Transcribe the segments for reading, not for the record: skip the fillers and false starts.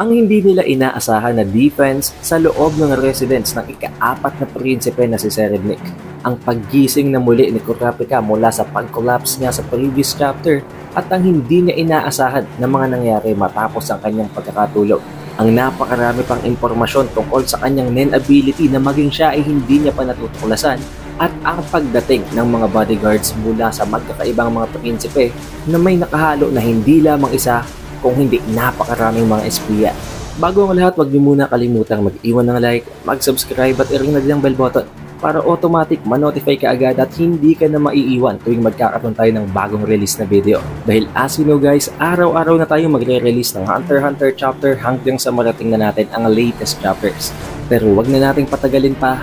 Ang hindi nila inaasahan na defense sa loob ng residence ng ika-4 na prinsipe na si Serebnik. Ang paggising na muli ni Kurapika mula sa pag-collapse niya sa previous chapter at ang hindi niya inaasahan na mga nangyari matapos ang kanyang pagkakatulog. Ang napakarami pang impormasyon tungkol sa kanyang Nen ability na maging siya ay hindi niya pa natutuklasan at ang pagdating ng mga bodyguards mula sa magkakaibang mga prinsipe na may nakahalo na hindi lamang isa kung hindi napakaraming mga espiya. Bago ang lahat, huwag niyo muna kalimutang mag-iwan ng like, mag-subscribe at i-ring na din ang bell button para automatic ma-notify ka agad at hindi ka na maiiwan tuwing magkakaroon tayo ng bagong release na video. Dahil as you know guys, araw-araw na tayo magre-release ng Hunter x Hunter chapter hanggang sa marating na natin ang latest chapters. Pero huwag na nating patagalin pa,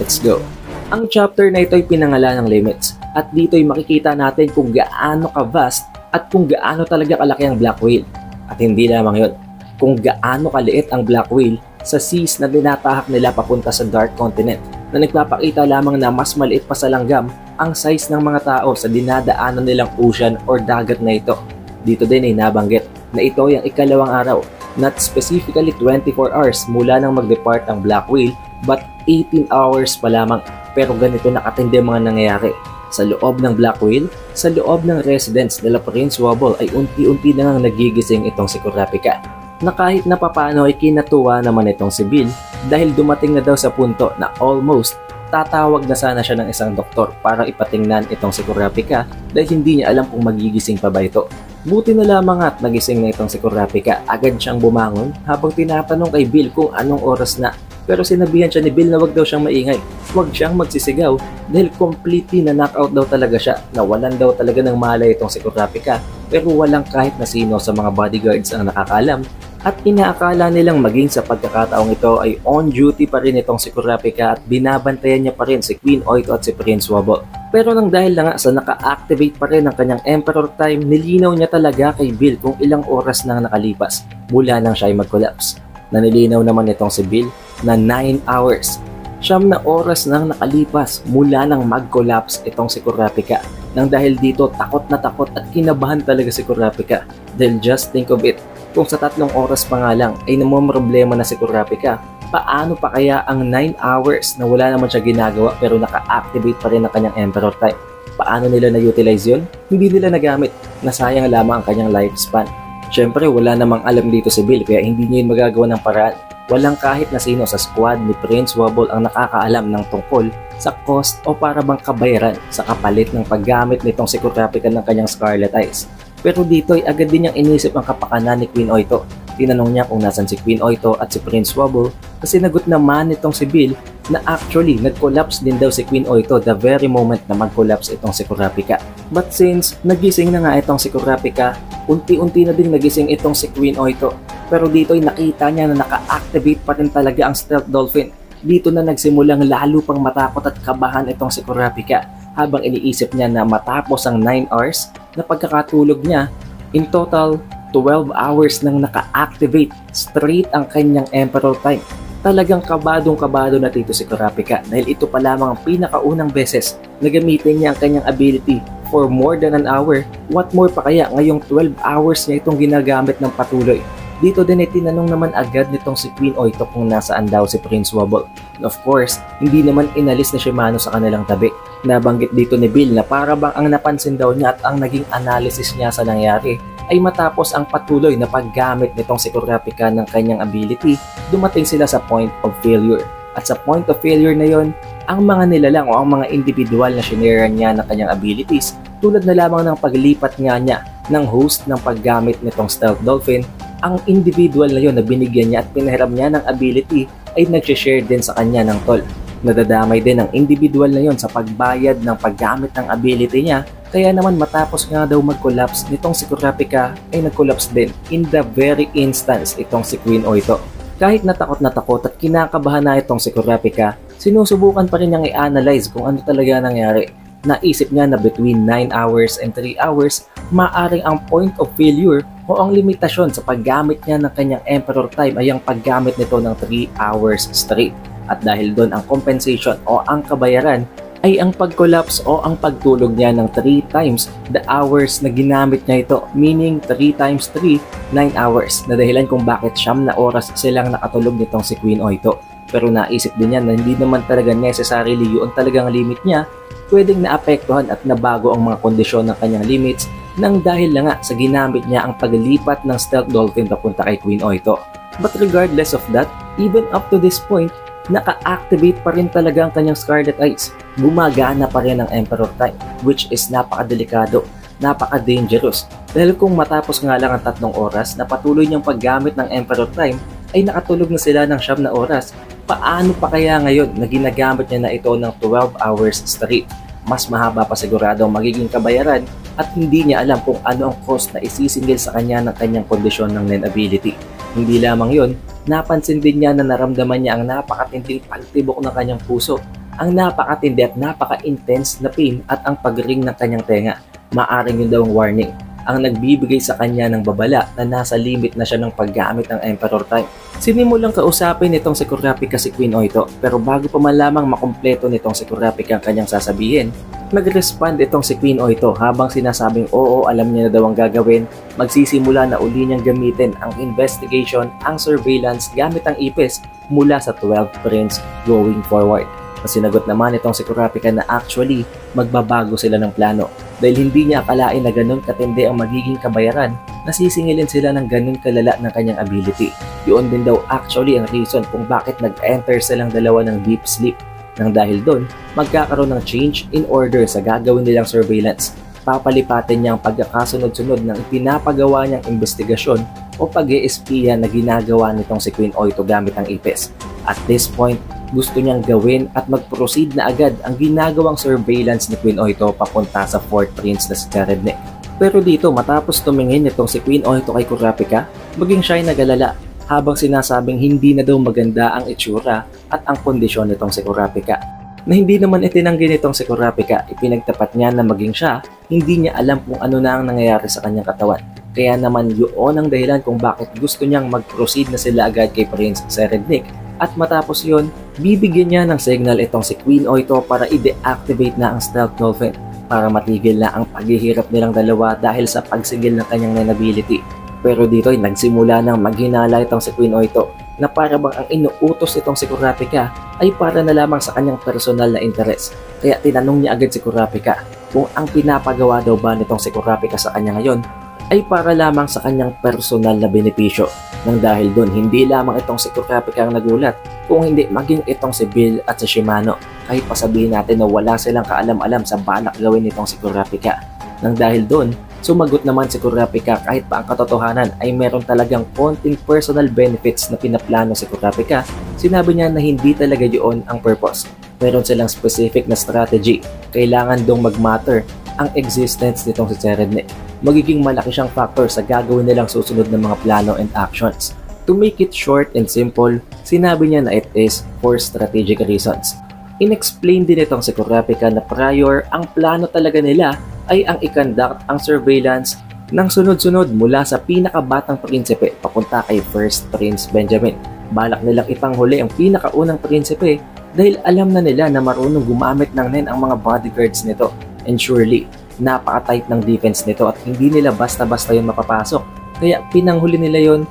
let's go! Ang chapter na ito ay pinangalan ng Limits at dito ay makikita natin kung gaano ka-vast at kung gaano talaga kalaki ang Black Whale. At hindi lamang yun, kung gaano kaliit ang Black Whale sa seas na dinatahak nila papunta sa Dark Continent na nagpapakita lamang na mas maliit pa sa langgam ang size ng mga tao sa dinadaanan nilang ocean or dagat na ito. Dito din ay nabanggit na ito ay ang ikalawang araw, not specifically 24 hours mula nang mag-depart ang Black Whale but 18 hours pa lamang. Pero ganito nakatindi mga nangyayari. Sa loob ng Black Whale, sa loob ng residence nila Prince Wobble ay unti-unti na ngang nagigising itong si Kurapika. Na kahit na papano ay kinatuwa naman itong si Bill dahil dumating na daw sa punto na almost tatawag na sana siya ng isang doktor para ipatingnan itong si Kurapika dahil hindi niya alam kung magigising pa ba ito. Buti na lamang at nagising na itong si Kurapika, agad siyang bumangon habang tinatanong kay Bill kung anong oras na. Pero sinabihan siya ni Bill na wag daw siyang maingay, wag siyang magsisigaw dahil completely na knockout daw talaga siya, nawalan daw talaga ng malay itong si Kurapika pero walang kahit na sino sa mga bodyguards ang nakakaalam at inaakala nilang maging sa pagkakataong ito ay on duty pa rin itong si Kurapika at binabantayan niya pa rin si Queen Oito at si Prince Wobble. Pero nang dahil na nga sa naka-activate pa rin ang kanyang Emperor Time, nilinaw niya talaga kay Bill kung ilang oras nang nakalipas mula nang siya ay mag-collapse. Nanilinaw naman itong si Bill na 9 hours. 9 na oras nang nakalipas mula nang mag-collapse itong si Kurapika. Nang dahil dito takot na takot at kinabahan talaga si Kurapika. Dahil just think of it, kung sa 3 oras pa nga lang ay namomroblema na si Kurapika, paano pa kaya ang 9 hours na wala naman siya ginagawa pero naka-activate pa rin ang kanyang Emperor Time? Paano nila na-utilize yun? Hindi nila nagamit, nasayang lamang ang kanyang lifespan. Siyempre wala namang alam dito si Bill kaya hindi niya yun magagawa ng paraan. Walang kahit na sino sa squad ni Prince Wobble ang nakakaalam ng tungkol sa cost o para bang kabayaran sa kapalit ng paggamit nitong si Kurapika ng kanyang Scarlet Eyes. Pero dito ay agad din niyang inisip ang kapakanan ni Queen Oito. Tinanong niya kung nasan si Queen Oito at si Prince Wobble kasi nagot naman itong si Bill na actually nag-collapse din daw si Queen Oito the very moment na mag-collapse itong si Kurapika. But since nagising na nga itong si Kurapika, unti-unti na din nagising itong si Queen Oito. Pero dito ay nakita niya na naka-activate pa rin talaga ang Stealth Dolphin. Dito na nagsimulang lalo pang matakot at kabahan itong si Kurapika habang iniisip niya na matapos ang 9 hours na pagkakatulog niya, in total 12 hours nang naka-activate straight ang kanyang Emperor Time. Talagang kabadong-kabado na dito si Kurapika dahil ito pa lamang ang pinakaunang beses na gamitin niya ang kanyang ability for more than an hour. What more pa kaya ngayong 12 hours niya itong ginagamit ng patuloy. Dito din ay tinanong naman agad nitong si Queen Oito kung nasaan daw si Prince Wobble. And of course, hindi naman inalis na Shimano sa kanilang tabi. Nabanggit dito ni Bill na para bang ang napansin daw niya at ang naging analysis niya sa nangyari ay matapos ang patuloy na paggamit nitong si Kurapika ng kanyang ability, dumating sila sa point of failure. At sa point of failure na yon, ang mga nilalang o ang mga individual na shinare niya ng kanyang abilities tulad na lamang ng paglipat nga niya ng host ng paggamit nitong Stealth Dolphin, ang individual na yon na binigyan niya at pinahiram niya ng ability ay nag-share din sa kanya ng toll. Nadadamay din ang individual na yon sa pagbayad ng paggamit ng ability niya, kaya naman matapos nga daw mag-collapse nitong si Kurapika ay nag-collapse din in the very instance itong si Queen Oito. Kahit natakot na takot at kinakabahan na itong si Kurapika, sinusubukan pa rin niyang i-analyze kung ano talaga nangyari. Naisip niya na between 9 hours and 3 hours, maaring ang point of failure o ang limitasyon sa paggamit niya ng kanyang Emperor Time ay ang paggamit nito ng 3 hours straight. At dahil doon ang compensation o ang kabayaran ay ang pag-collapse o ang pagtulog niya ng 3 times the hours na ginamit niya ito, meaning 3 times 3, 9 hours, na dahilan kung bakit 9 na oras silang nakatulog nitong si Queen Oito. Pero naisip din niya na hindi naman talaga necessarily yun talagang limit niya, pwedeng naapektuhan at nabago ang mga kondisyon ng kanyang limits nang dahil na nga sa ginamit niya ang paglipat ng Stealth Dolphin papunta kay Queen Oito. But regardless of that, even up to this point, naka-activate pa rin talaga ang kanyang Scarlet Eyes. Gumagana pa rin ang Emperor Time, which is napakadelikado, napaka-dangerous. Dahil kung matapos nga lang ang 3 oras na patuloy niyang paggamit ng Emperor Time, ay nakatulog na sila ng 9 na oras. Paano pa kaya ngayon na ginagamit niya na ito ng 12 hours straight? Mas mahaba pa sigurado ang magiging kabayaran at hindi niya alam kung ano ang cost na isisingil sa kanya ng kanyang kondisyon ng Nen ability. Hindi lamang yon, napansin din niya na naramdaman niya ang napakatinding pagtibok ng kanyang puso, ang napakatindi at napaka-intense na pain at ang pagring ng kanyang tenga. Maaring yun daw ang warning, ang nagbibigay sa kanya ng babala na nasa limit na siya ng paggamit ng Emperor Time. Sinimulang kausapin nitong si Kurapika si Queen Oito, pero bago pa man lamang makumpleto nitong si Kurapika ang kanyang sasabihin, nag-respond itong si Queen Oito habang sinasabing oo, alam niya na daw ang gagawin. Magsisimula na uli niyang gamitin ang investigation, ang surveillance gamit ang ipis mula sa 12 prints going forward. Sinagot naman itong si Kurapika na actually magbabago sila ng plano dahil hindi niya akalain na ganun katindi ang magiging kabayaran na sisingilin sila ng ganun kalala ng kanyang ability. Yun din daw actually ang reason kung bakit nag-enter silang dalawa ng deep sleep, nang dahil doon magkakaroon ng change in order sa gagawin nilang surveillance. Papalipatin niya ang pagkakasunod-sunod ng pinapagawa niyang investigasyon o pag-i-espiya na ginagawa nitong si Queen Oito gamit ang ipis. At this point, gusto niyang gawin at mag-proceed na agad ang ginagawang surveillance ni Queen Oito papunta sa 4th Prince na si Jared Nick. Pero dito matapos tumingin nitong si Queen Oito kay Kurapika, maging siya ay nagalala habang sinasabing hindi na daw maganda ang itsura at ang kondisyon nitong si Kurapika. Na hindi naman itinanggi nitong si Kurapika, ipinagtapat niya na maging siya, hindi niya alam kung ano na ang nangyayari sa kanyang katawan. Kaya naman yun ang dahilan kung bakit gusto niyang mag-proceed na sila agad kay Prince Jared Nick. At matapos yon, bibigyan niya ng signal itong si Queen Oito para i-deactivate na ang Stealth Dolphin para matigil na ang paghihirap nilang dalawa dahil sa pagsigil ng kanyang Nen ability. Pero dito ay nagsimula ng maghinala itong si Queen Oito na para bang ang inuutos itong si Kurapika ay para na lamang sa kanyang personal na interes. Kaya tinanong niya agad si Kurapika kung ang pinapagawa daw ba nitong si Kurapika sa kanya ngayon ay para lamang sa kanyang personal na benepisyo. Nang dahil doon, hindi lamang itong si Kurapika ang nagulat, kung hindi maging itong si Bill at si Shimano. Kahit pasabihin natin na wala silang kaalam-alam sa balak gawin nitong si Kurapika. Nang dahil doon, sumagot naman si Kurapika kahit pa ang katotohanan ay meron talagang konting personal benefits na pinaplano si Kurapika. Sinabi niya na hindi talaga yun ang purpose. Meron silang specific na strategy. Kailangan dong mag-matter ang existence nitong si Jared Nick. Magiging malaki siyang factor sa gagawin nilang susunod na mga plano and actions. To make it short and simple, sinabi niya na it is for strategic reasons. Inexplain din itong si Kurapika na prior, ang plano talaga nila ay ang i-conduct ang surveillance ng sunod-sunod mula sa pinakabatang prinsipe papunta kay First Prince Benjamin. Balak nilang ipanghuli ang pinakaunang prinsipe dahil alam na nila na marunong gumamit ng Nen ang mga bodyguards nito. And surely, napaka-tight ng defense nito at hindi nila basta-basta yun mapapasok. Kaya pinanghuli nila yon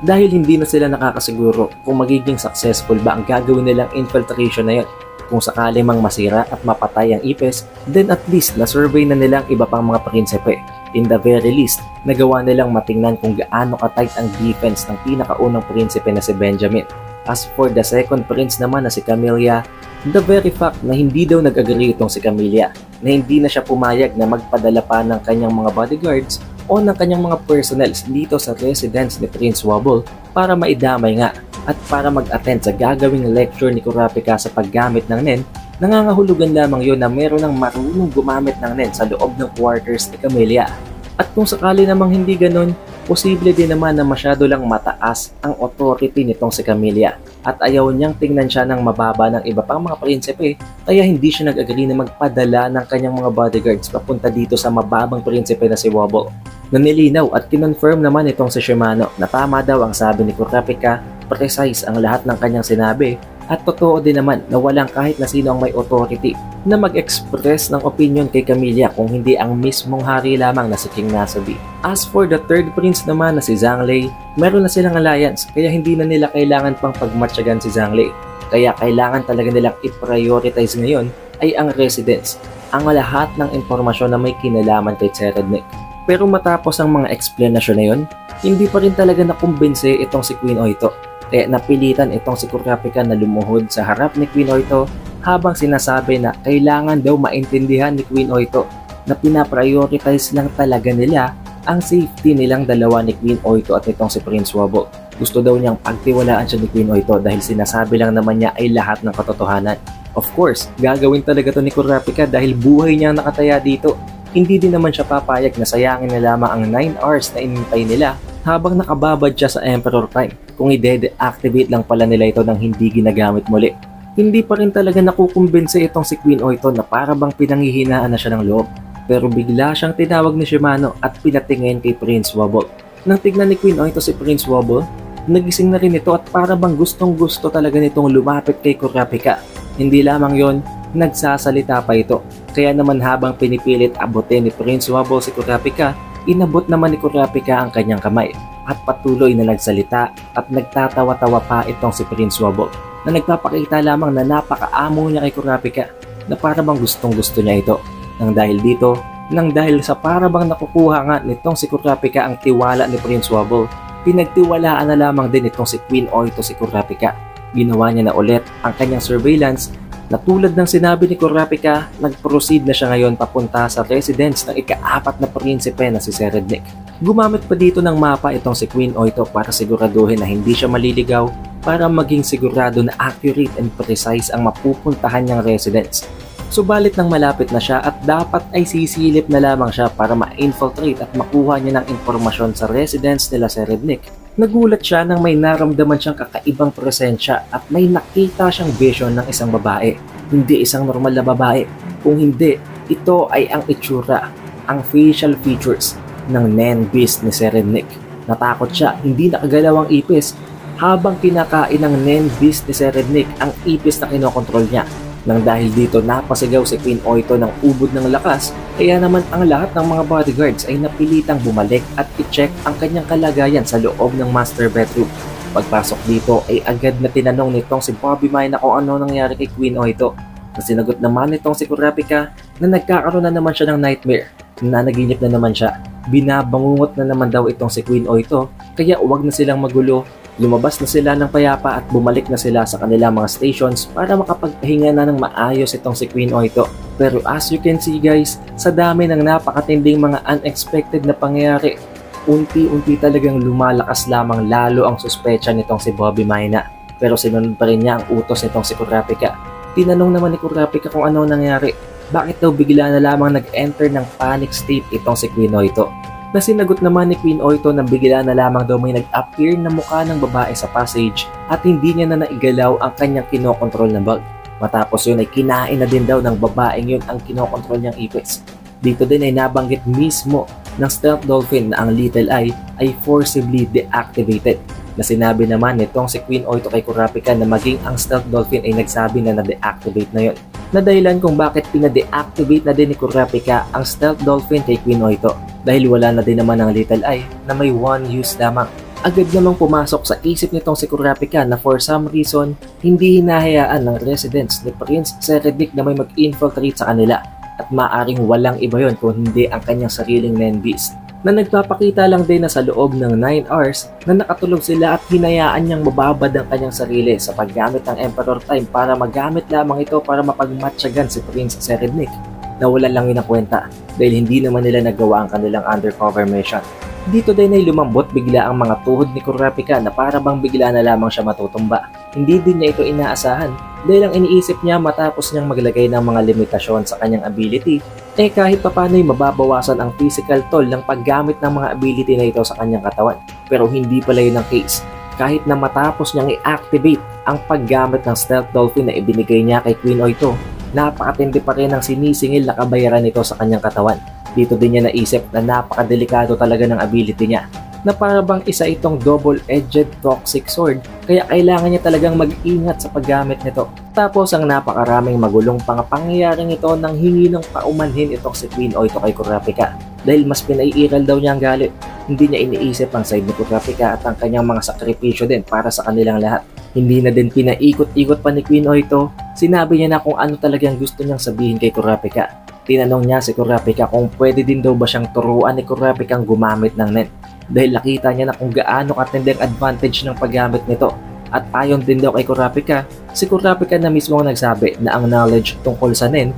dahil hindi na sila nakakasiguro kung magiging successful ba ang gagawin nilang infiltration na yon. Kung sakali mang masira at mapatay ang ipis, then at least na-survey na nilang iba pang mga prinsipe. In the very least, nagawa nilang matingnan kung gaano ka-tight ang defense ng pinakaunang prinsipe na si Benjamin. As for the second prince naman na si Camilla, the very fact na hindi daw nag-agree itong si Camilla, na hindi na siya pumayag na magpadala pa ng kanyang mga bodyguards o ng kanyang mga personnels dito sa residence ni Prince Wobble para maidamay nga at para mag-attend sa gagawing lecture ni Kurapika sa paggamit ng Nen, nangangahulugan lamang yon na meron ng marunong gumamit ng Nen sa loob ng quarters ni Camilla. At kung sakali namang hindi ganun, posible din naman na masyado lang mataas ang authority nitong si Camilla at ayaw niyang tingnan siya ng mababa ng iba pang mga prinsipe, kaya hindi siya nag-agree na magpadala ng kanyang mga bodyguards papunta dito sa mababang prinsipe na si Wobble. Nanilinaw at kinonfirm naman itong si Shimano na tama daw ang sabi ni Kurapika, precise ang lahat ng kanyang sinabi At totoo din naman na walang kahit na sino ang may authority na mag-express ng opinion kay Camilla kung hindi ang mismong hari lamang na si King Naseby. As for the third prince naman na si Zhang-Lei, meron na silang alliance kaya hindi na nila kailangan pang pagmatyagan si Zhang-Lei. Kaya kailangan talaga nilang i-prioritize ngayon ay ang residents, ang lahat ng impormasyon na may kinalaman kay Serednik. Pero matapos ang mga explanation na yun, hindi pa rin talaga nakumbinse itong si Queen Oito. Kaya napilitan itong si Kurapika na lumuhod sa harap ni Queen Oito habang sinasabi na kailangan daw maintindihan ni Queen Oito na pinaprioritize lang talaga nila ang safety nilang dalawa ni Queen Oito at itong si Prince Wobble. Gusto daw niyang pagtiwalaan siya ni Queen Oito dahil sinasabi lang naman niya ay lahat ng katotohanan. Of course, gagawin talaga to ni Kurapika dahil buhay niya nakataya dito. Hindi din naman siya papayag na sayangin na lamang ang 9 hours na inintay nila habang nakababad siya sa Emperor Prime kung i-deactivate lang pala nila ito nang hindi ginagamit muli. Hindi pa rin talaga nakukumbinse itong si Queen Oito na para bang pinanghihinaan na siya ng loob. Pero bigla siyang tinawag ni Shimano at pinatingin kay Prince Wobble. Nang tignan ni Queen Oito si Prince Wobble, nagising na rin ito at para bang gustong gusto talaga nitong lumapit kay Kurapika. Hindi lamang yon, nagsasalita pa ito. Kaya naman habang pinipilit abutin ni Prince Wobble si Kurapika, inabot naman ni Kurapika ang kanyang kamay at patuloy na nagsalita at nagtatawa-tawa pa itong si Prince Wobble na nagpapakita lamang na napakaamo niya kay Kurapika na para bang gustong gusto niya ito. Nang dahil dito, nang dahil sa para bang nakukuha nga nitong si Kurapika ang tiwala ni Prince Wobble, pinagtiwalaan na lamang din itong si Queen Oito si Kurapika. Ginawa niya na ulit ang kanyang surveillance na tulad ng sinabi ni Kurapika, nag-proceed na siya ngayon papunta sa residence ng ika-4 na prinsipe na si Serednik. Gumamit pa dito ng mapa itong si Queen Oito para siguraduhin na hindi siya maliligaw para maging sigurado na accurate and precise ang mapupuntahan niyang residence. Subalit nang malapit na siya at dapat ay sisilip na lamang siya para ma-infiltrate at makuha niya ng impormasyon sa residence nila Serednik. Nagulat siya nang may naramdaman siyang kakaibang presensya at may nakita siyang vision ng isang babae. Hindi isang normal na babae, kung hindi, ito ay ang itsura, ang facial features ng Nen Beast ni Serednik. Natakot siya, hindi nakagalaw ang ipis. Habang kinakain ng Nen Beast ni Serednik ang ipis na kinokontrol niya. Nang dahil dito napasigaw si Queen Oito ng ubod ng lakas, kaya naman ang lahat ng mga bodyguards ay napilitang bumalik at i-check ang kanyang kalagayan sa loob ng master bedroom. Pagpasok dito ay agad na tinanong nitong si Bobby Mina kung ano nangyari kay Queen Oito. Sinagot naman nitong si Kurapika na nagkakaroon na naman siya ng nightmare, nanaginip na naman siya. Binabangungot na naman daw itong si Queen Oito, kaya huwag na silang magulo. Lumabas na sila ng payapa at bumalik na sila sa kanilang mga stations para makapagpahinga na ng maayos itong si Queen Oito. Pero as you can see guys, sa dami ng napakatinding mga unexpected na pangyayari, unti-unti talagang lumalakas lamang lalo ang suspecha nitong si Bobby Mina. Pero sinunod pa rin niya ang utos nitong si Kurapika. Tinanong naman ni Kurapika kung ano nangyari. Bakit daw bigla na lamang nag-enter ng panic state itong si Queen Oito? Na sinagot naman ni Queen Oito na bigla na lamang daw may nag-appear na mukha ng babae sa passage at hindi niya na naigalaw ang kanyang kinokontrol na bag. Matapos yun ay kinain na din daw ng babaeng yun ang kinokontrol niyang ipis. Dito din ay nabanggit mismo ng stealth dolphin na ang Little Eye ay forcibly deactivated. Na sinabi naman nitong si Queen Oito kay Kurapika na maging ang stealth dolphin ay nagsabi na na-deactivate na yun. Na dahilan kung bakit pina-deactivate na din ni Kurapika ang stealth dolphin kay Queen Oito dahil wala na din naman ang Little Eye na may one use lamang. Agad namang pumasok sa isip nitong si Kurapika na for some reason hindi hinahayaan ng residents ni Prince Serednik na may mag-infiltrate sa kanila at maaring walang iba yon kung hindi ang kanyang sariling Nen Beast na nagpapakita lang din na sa loob ng 9 hours na nakatulog sila at hinayaan niyang mababad ang kanyang sarili sa paggamit ng Emperor Time para magamit lamang ito para mapagmatsagan si Prince Serednik. Nawalan lang yun ang kwenta dahil hindi naman nila nagawa ang kanilang undercover mission. Dito din ay lumambot bigla ang mga tuhod ni Kurapika na para bang bigla na lamang siya matutumba. Hindi din niya ito inaasahan dahil ang iniisip niya matapos niyang maglagay ng mga limitasyon sa kanyang ability kahit papano'y mababawasan ang physical toll ng paggamit ng mga ability na ito sa kanyang katawan. Pero hindi pala yun ang case. Kahit na matapos niyang i-activate ang paggamit ng stealth dolphin na ibinigay niya kay Queen Oito, napakatindi pa rin ang sinisingil na kabayaran nito sa kanyang katawan. Dito din niya naisip na napakadelikado talaga ng ability niya. na para bang isa itong double-edged toxic sword, kaya kailangan niya talagang mag-ingat sa paggamit nito. Tapos ang napakaraming magulong pangyayaring ito nang hingi ng paumanhin itong si Queen Oito kay Kurapika dahil mas pinaiiral daw niya ang galit. Hindi niya iniisip ang side ni Kurapika at ang kanyang mga sakripisyo din para sa kanilang lahat. Hindi na din pinaikot-ikot pa ni Queen Oito, sinabi niya na kung ano talagang gusto niyang sabihin kay Kurapika. Tinanong niya si Kurapika kung pwede din daw ba siyang turuan ni Kurapika ang gumamit ng nen dahil nakita niya na kung gaano katindi ang advantage ng paggamit nito. At ayon din daw kay Kurapika, si Kurapika na mismo ang nagsabi na ang knowledge tungkol sa nen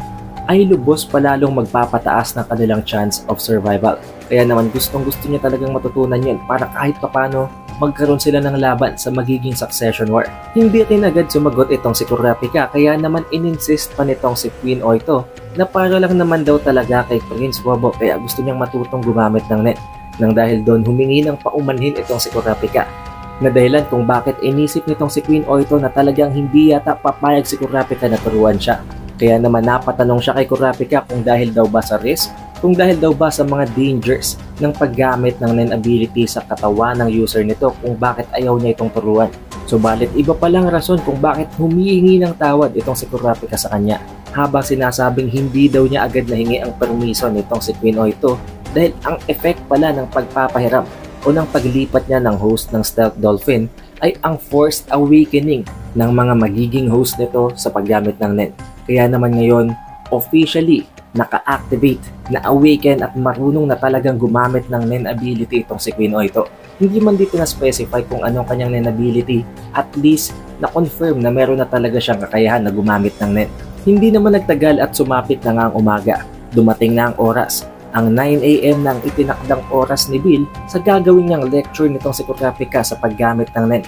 ay lubos palalong magpapataas ng kanilang chance of survival. Kaya naman gustong gusto niya talagang matutunan yun para kahit papano magkaroon sila ng laban sa magiging succession war. Hindi rin agad sumagot itong si Kurapika kaya naman ininsist pa nitong si Queen Oito na para lang naman daw talaga kay Prince Bobo kaya gusto niyang matutong gumamit ng net. Nang dahil doon humingi ng paumanhin itong si Kurapika na dahilan kung bakit inisip nitong si Queen Oito na talagang hindi yata papayag si Kurapika na turuan siya. Kaya naman napatanong siya kay Kurapika kung dahil daw ba sa risk, kung dahil daw ba sa mga dangers ng paggamit ng nen ability sa katawan ng user nito kung bakit ayaw niya itong turuan. Subalit iba palang rason kung bakit humihingi ng tawad itong si Kurapika sa kanya. Habang sinasabing hindi daw niya agad nahingi ang permiso nitong si Queen Oito dahil ang effect pala ng pagpapahiram o ng paglipat niya ng host ng Stealth Dolphin ay ang forced awakening ng mga magiging host nito sa paggamit ng nen. Kaya naman ngayon, officially naka-activate, na-awaken at marunong na talagang gumamit ng nen ability itong si Queen Oito. Hindi man dito na-specify kung anong kanyang nen ability, at least na-confirm na meron na talaga siyang kakayahan na gumamit ng nen. Hindi naman nagtagal at sumapit na nga ang umaga. Dumating na ang oras. Ang 9 AM ng itinakdang oras ni Bill sa gagawin niyang lecture nitong si Kurapika sa paggamit ng nen.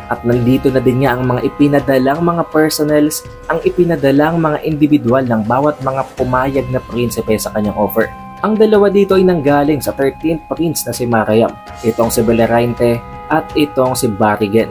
At nandito na din niya ang mga ipinadalang mga personnels, ang ipinadalang mga individual ng bawat mga pumayag na prinsipe sa kanyang offer. Ang dalawa dito ay nanggaling sa 13th prince na si Marayam, itong si Belerainte at itong si Barrigan.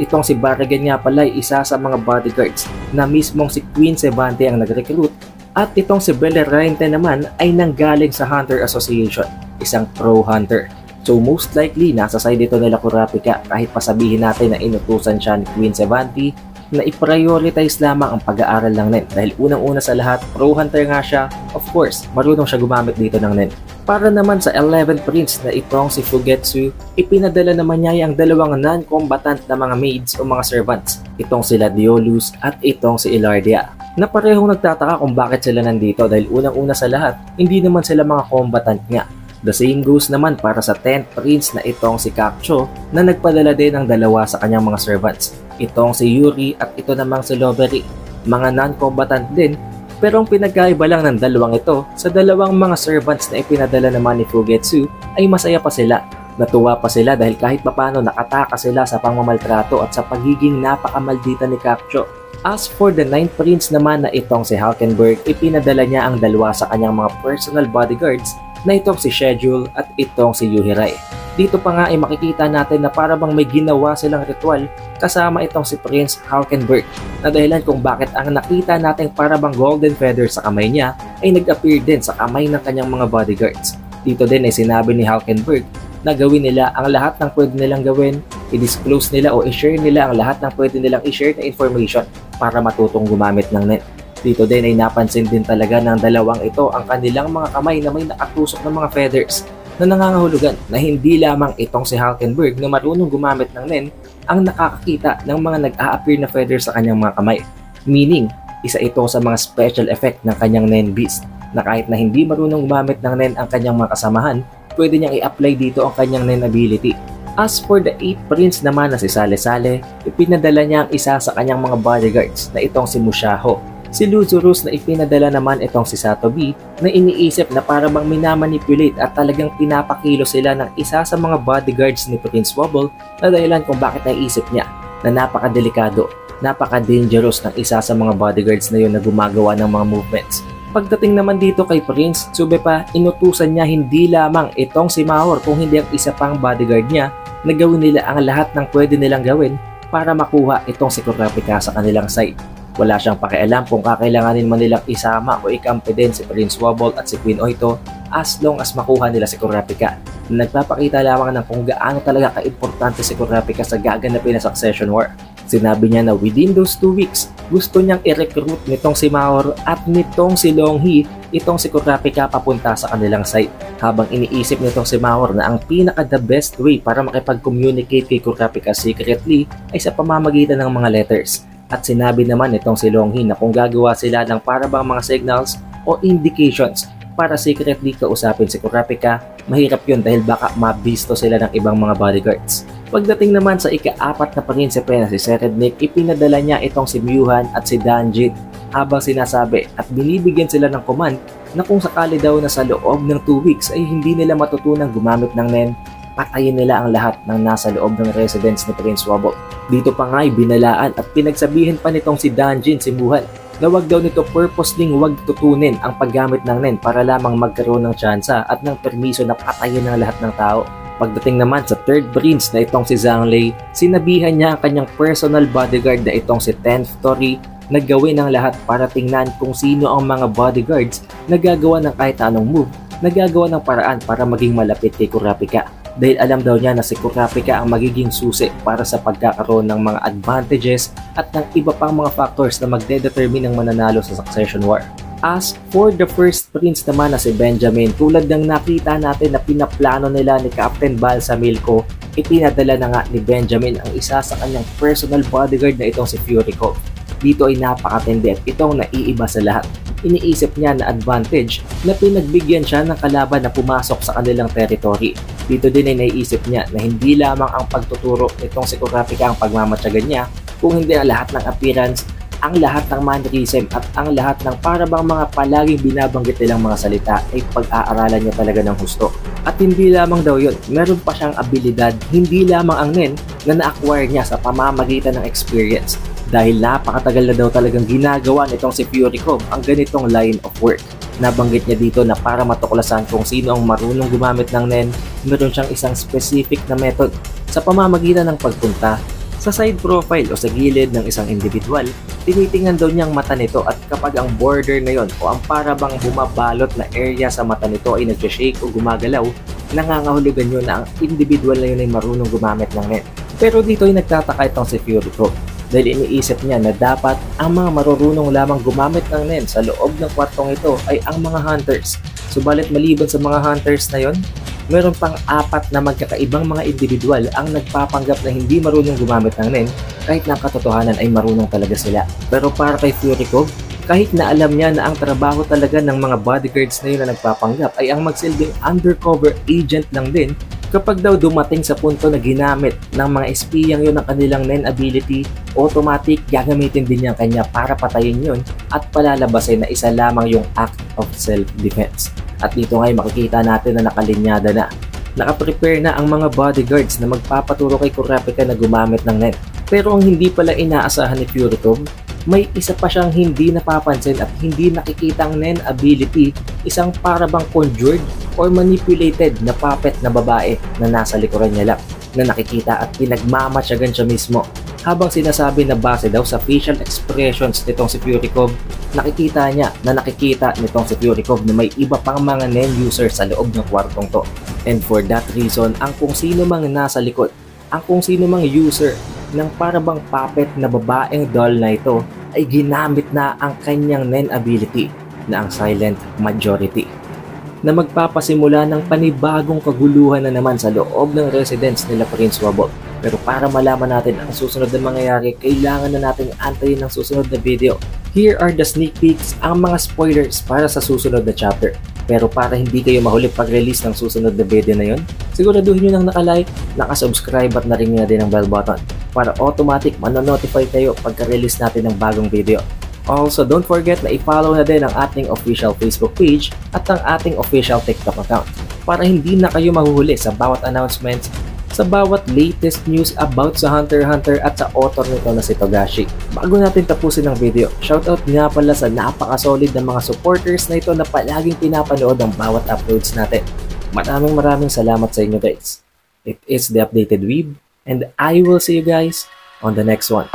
Itong si Barrigan nga pala ay isa sa mga bodyguards na mismong si Queen Sevante ang nag-recruit, at itong si Belerainte naman ay nanggaling sa Hunter Association, isang pro hunter. So most likely, nasa side dito nila Kurapika kahit pasabihin natin na inutusan siya ni Queen Sevante na i-prioritize lamang ang pag-aaral ng nen dahil unang-una sa lahat, pro hunter nga siya, of course, marunong siya gumamit dito ng nen. Para naman sa 11th prince na itong si Fugetsu, ipinadala naman niya ang dalawang non-combatant na mga maids o mga servants, itong sila Diolus at itong si Ilardia, na parehong nagtataka kung bakit sila nandito dahil unang-una sa lahat, hindi naman sila mga combatant nga. The same goes naman para sa 10th prince na itong si Kakcho na nagpadala din ng dalawa sa kanyang mga servants. Itong si Yuri at ito namang si Lovery. Mga non-combatant din, pero ang pinagkaiba lang ng dalawang ito sa dalawang mga servants na ipinadala naman ni Fugetsu ay masaya pa sila. Natuwa pa sila dahil kahit papano nakataka sila sa pangmamaltrato at sa pagiging napakamaldita ni Kakcho. As for the 9th prince naman na itong si Halkenberg, ipinadala niya ang dalawa sa kanyang mga personal bodyguards na itong si Schedule at itong si Yuhirai. Dito pa nga ay makikita natin na para bang may ginawa silang ritual kasama itong si Prince Halkenberg na dahilan kung bakit ang nakita natin para bang golden feather sa kamay niya ay nag-appear din sa kamay ng kanyang mga bodyguards. Dito din ay sinabi ni Halkenberg na gawin nila ang lahat ng pwede nilang gawin, i-disclose nila o i-share nila ang lahat ng pwede nilang i-share na information para matutong gumamit ng net. Dito din ay napansin din talaga ng dalawang ito ang kanilang mga kamay na may nakatusok ng mga feathers na nangangahulugan na hindi lamang itong si Halkenberg na marunong gumamit ng nen ang nakakakita ng mga nag-a-appear na feathers sa kanyang mga kamay. Meaning, isa ito sa mga special effect ng kanyang nen beast na kahit na hindi marunong gumamit ng nen ang kanyang mga kasamahan, pwede niyang i-apply dito ang kanyang nen ability. As for the 8th prince naman na si Sale-Sale, ipinadala niya ang isa sa kanyang mga bodyguards na itong si Mushaho. Si Luzurus na ipinadala naman itong si Satobi na iniisip na para bang minamanipulate at talagang pinapakilo sila ng isa sa mga bodyguards ni Prince Wobble na dahilan kung bakit naisip niya na napakadelikado, napaka-dangerous ng isa sa mga bodyguards na yun na gumagawa ng mga movements. Pagdating naman dito kay Prince Tsubepa, inutusan niya hindi lamang itong si Maor kung hindi ang isa pang bodyguard niya na gawin nila ang lahat ng pwede nilang gawin para makuha itong si Kurapika sa kanilang side. Wala siyang pakialam kung kakailanganin man nilang isama o ikampi din si Prince Wobble at si Queen Oito as long as makuha nila si Kurapika. Nagpapakita lamang ng kung gaano talaga kaimportante si Kurapika sa gaganapin na Succession War. Sinabi niya na within those 2 weeks, gusto niyang i-recruit nitong si Maor at nitong si Longhee itong si Kurapika papunta sa kanilang site. Habang iniisip nitong si Maor na ang pinaka the best way para makipag-communicate kay Kurapika secretly ay sa pamamagitan ng mga letters. At sinabi naman nitong si Longhee na kung gagawa sila ng parabang mga signals o indications para secretly kausapin si Kurapika, mahirap yun dahil baka mabisto sila ng ibang mga bodyguards. Pagdating naman sa ika-4 na prinsipe na si Serednik, ipinadala niya itong si Myuhan at si Danjit habang sinasabi at binibigyan sila ng command na kung sakali daw na sa loob ng 2 weeks ay hindi nila matutunang gumamit ng NEN, patayin nila ang lahat ng nasa loob ng residence ni Prince Wobble. Dito pa nga ay binalaan at pinagsabihan pa nitong si Danjin si Myuhan na wag daw nito purposely wag tutunin ang paggamit ng NEN para lamang magkaroon ng tsansa at ng permiso na patayin ng lahat ng tao. Pagdating naman sa third prince na itong si Zhang Lei, sinabihan niya ang kanyang personal bodyguard na itong si 10th Tory na gawin ang lahat para tingnan kung sino ang mga bodyguards na gagawa ng kahit anong move, na gagawa ng paraan para maging malapit kay Kurapika. Dahil alam daw niya na si Kurapika ang magiging susi para sa pagkakaroon ng mga advantages at ng iba pang mga factors na magdedetermine ng mananalo sa Succession War. As for the first prince naman na si Benjamin, tulad ng nakita natin na pinaplano nila ni Captain Balsamilco, ipinadala na nga ni Benjamin ang isa sa kanyang personal bodyguard na itong si Fury Cove. Dito ay napakatindi at itong naiiba sa lahat. Iniisip niya na advantage na pinagbigyan siya ng kalaban na pumasok sa kanilang territory. Dito din ay naiisip niya na hindi lamang ang pagtuturo nitong si Kurapika ang pagmamatyagan niya, kung hindi ang lahat ng appearance, ang lahat ng mannerism at ang lahat ng parabang mga palaging binabanggit nilang mga salita ay pag-aaralan niya talaga ng husto. At hindi lamang daw yun, meron pa siyang abilidad, hindi lamang ang NEN na na-acquire niya sa pamamagitan ng experience. Dahil napakatagal na daw talagang ginagawa nitong si Fury Cove ang ganitong line of work. Nabanggit niya dito na para matuklasan kung sino ang marunong gumamit ng NEN, meron siyang isang specific na method sa pamamagitan ng pagpunta sa side profile o sa gilid ng isang individual. Tinitingnan daw niyang mata nito at kapag ang border na yon o ang parabang bumabalot na area sa mata nito ay nag-shake o gumagalaw, nangangahulugan yun na ang individual na yun ay marunong gumamit ng NEN. Pero dito ay nagtataka itong si Fury Cove dahil iniisip niya na dapat ang mga marurunong lamang gumamit ng NEN sa loob ng kwartong ito ay ang mga hunters. Subalit maliban sa mga hunters na yon, meron pang 4 na magkakaibang mga individual ang nagpapanggap na hindi marunong gumamit ng NEN kahit na katotohanan ay marunong talaga sila. Pero para kay Fury Cove, kahit na alam niya na ang trabaho talaga ng mga bodyguards na yun na nagpapanggap ay ang magsilbing undercover agent lang din, kapag daw dumating sa punto na ginamit ng mga espiyang yun ang kanilang NEN ability, automatic gagamitin din niya kanya para patayin yun at palalabasin na isa lamang yung act of self-defense. At dito ngay makikita natin na nakalinyada na. Nakaprepare na ang mga bodyguards na magpapaturo kay Kurapika na gumamit ng NEN. Pero ang hindi pala inaasahan ni Fury Cove, may isa pa siyang hindi napapansin at hindi nakikitang NEN ability, isang parabang conjured or manipulated na puppet na babae na nasa likuran niya lang, na nakikita at pinagmamatyagan siya mismo. Habang sinasabi na base daw sa facial expressions nitong si Fury Cove, nakikita niya na nakikita nitong si Fury Cove na may iba pang mga NEN users sa loob ng kwartong to. And for that reason, ang kung sino mang nasa likod, ang kung sino mang user ng parabang puppet na babaeng doll na ito ay ginamit na ang kanyang NEN ability na ang Silent Majority, na magpapasimula ng panibagong kaguluhan na naman sa loob ng residence nila Prince Wobble. Pero para malaman natin ang susunod na mangyayari, kailangan na natin antayin ng susunod na video. Here are the sneak peeks, ang mga spoilers para sa susunod na chapter. Pero para hindi kayo mahuli pag-release ng susunod na video na yun, siguraduhin nyo nang naka-like, naka-subscribe at naring na din ang bell button para automatic manonotify kayo pagka-release natin ng bagong video. Also, don't forget na i-follow na din ang ating official Facebook page at ang ating official TikTok account para hindi na kayo mahuhuli sa bawat announcements, sa bawat latest news about sa Hunter x Hunter at sa author nito na si Togashi. Bago natin tapusin ang video, shoutout nga pala sa napaka-solid ng mga supporters na ito na palaging pinapanood ang bawat uploads natin. Maraming salamat sa inyo guys. It is The Updated Weeb and I will see you guys on the next one.